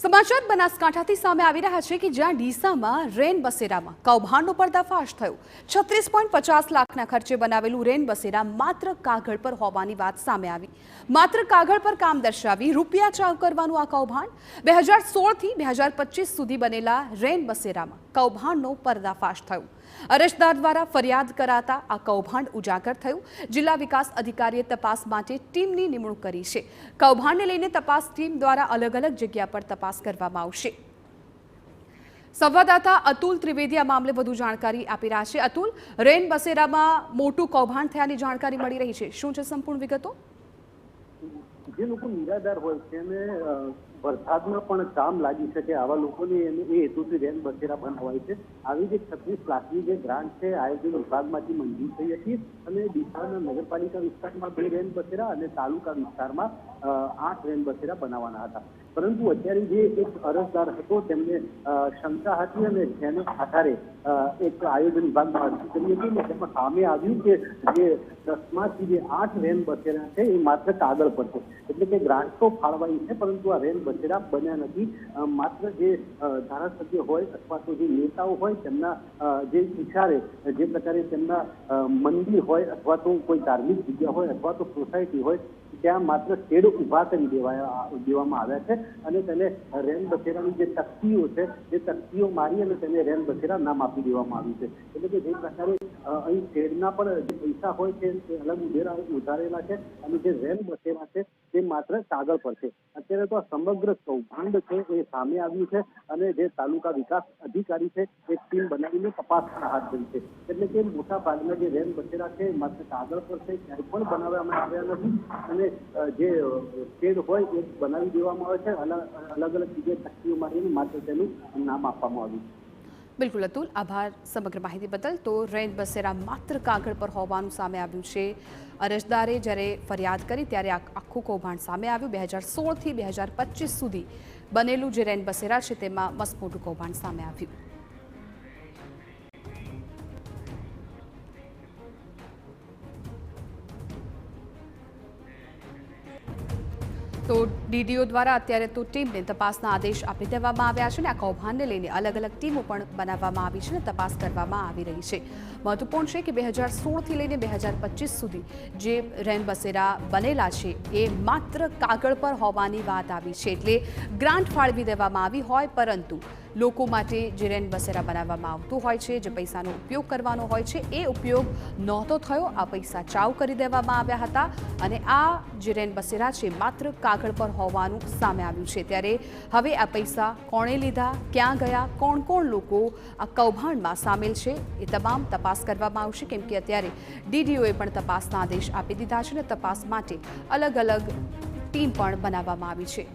સમાચાર બનાસકાંઠાથી સામે આવી રહ્યા છે કે જ્યાં ડીસામાં રેન બસેરામાં કૌભાંડનો પર્દાફાશ થયો। 36.50 લાખના ખર્ચે બનાવેલું રેન બસેરા માત્ર કાગળ પર હોવાની વાત સામે આવી। માત્ર કાગળ પર કામ દર્શાવી રૂપિયા ચાવ કરવાનું આ કૌભાંડ 2016 થી 2025 સુધી બનેલા રેન બસેરામાં કૌભાંડનો પર્દાફાશ થયો। અરજદાર દ્વારા ફરિયાદ કરાતા આ કૌભાંડ ઉજાગર થયું। જિલ્લા વિકાસ અધિકારીએ તપાસ માટે ટીમની નિમણૂક કરી છે। કૌભાંડને લઈને તપાસ ટીમ દ્વારા અલગ અલગ જગ્યા પર તપાસ કરવામાં આવશે। સંવાદદાતા અતુલ ત્રિવેદી આ મામલે વધુ જાણકારી આપી રહ્યા છે। અતુલ, રેન બસેરામાં મોટું કૌભાંડ થયાની જાણકારી મળી રહી છે, શું છે સંપૂર્ણ વિગતો? જે લોકો નિરાધાર હોય છે અને વરસાદમાં પણ કામ લાગી શકે આવા લોકોને એ હેતુથી રેન બસેરા બનાવાય છે। આવી જે 36 લાખની જે ગ્રાન્ટ છે આયોજન વિભાગમાંથી મંજૂર થઈ હતી અને ડીસાના નગરપાલિકા વિસ્તારમાં 2 રેન બસેરા અને તાલુકા વિસ્તારમાં 8 રેન બસેરા બનાવવાના હતા। પરંતુ અત્યારે જે એક અરજદાર હતો તેમને શંકા હતી અને જેને આધારે એક આયોજન વિભાગમાં અરજી કરી હતી અને તેમાં સામે આવ્યું કે જે 10માંથી જે 8 રેન બસેરા છે એ માત્ર કાગળ પર છે, એટલે કે ગ્રાન્ટ તો ફાળવાઈ છે પરંતુ આ રેન બસેરા બન્યા નથી। માત્ર જે ધારાસભ્ય હોય અથવા તો જે નેતાઓ હોય તેમના જે ઇશારે જે પ્રકારે તેમના મંદિર હોય અથવા તો કોઈ ધાર્મિક જગ્યા હોય અથવા તો સોસાયટી હોય ત્યાં માત્ર શેડ ઉભા કરી દેવામાં આવ્યા છે અને તેને રેન બસેરાની જે તકતીઓ છે એ તકતીઓ મારી અને તેને રેન બસેરા નામ આપી દેવામાં આવ્યું છે। એટલે કે જે પ્રકારે અહીં શેડના પણ જે પૈસા હોય છે તે અલગ ઉધારેલા છે અને જે રેન બસેરા છે તે માત્ર કાગળ પર છે। અત્યારે તો આ સમગ્ર કૌભાંડ છે એ સામે આવ્યું છે અને જે તાલુકા વિકાસ અધિકારી છે એ ટીમ બનાવીને તપાસ હાથ ધરી છે। એટલે કે મોટા ભાગના જે રેન બસેરા છે માત્ર કાગળ પર છે, ક્યાંય પણ બનાવવામાં આવ્યા નથી અને જે શેડ હોય એ બનાવી દેવામાં આવે છે। અલગ અલગ જગ્યાએ તકતીઓ મારીને માત્ર તેનું નામ આપવામાં આવ્યું છે। બિલકુલ અતુલ, આભાર સમગ્ર માહિતી બદલ। તો રેન બસેરા માત્ર કાગળ પર હોવાનું સામે આવ્યું છે। અરજદારે જ્યારે ફરિયાદ કરી ત્યારે આખું કૌભાંડ સામે આવ્યું। 2016 થી 2025 સુધી બનેલું જે રેન બસેરા છે તેમાં મસમોટું કૌભાંડ સામે આવ્યું। તો ડીડીઓ દ્વારા અત્યારે તો ટીમને તપાસના આદેશ આપી દેવામાં આવ્યા છે અને આ કૌભાંડને લઈને અલગ અલગ ટીમો પણ બનાવવામાં આવી છે અને તપાસ કરવામાં આવી રહી છે। મહત્વપૂર્ણ છે કે 2016 થી લઈને 2025 સુધી જે રેન બસેરા બનેલા છે એ માત્ર કાગળ પર હોવાની વાત આવી છે, એટલે ગ્રાન્ટ ફાળવી દેવામાં આવી હોય પરંતુ લોકો માટે જે રેન બસેરા બનાવવામાં આવતું હોય છે, જે પૈસાનો ઉપયોગ કરવાનો હોય છે એ ઉપયોગ નહોતો થયો। આ પૈસા ચાવ કરી દેવામાં આવ્યા હતા અને આ જે રેન બસેરા છે માત્ર કાગળ પર હોવાનું સામે આવ્યું છે। ત્યારે હવે આ પૈસા કોણે લીધા, ક્યાં ગયા, કોણ કોણ લોકો આ કૌભાંડમાં સામેલ છે એ તમામ તપાસ કરવામાં આવશે, કેમ કે અત્યારે ડીડીઓએ પણ તપાસના આદેશ આપી દીધા છે અને તપાસ માટે અલગ અલગ ટીમ પણ બનાવવામાં આવી છે।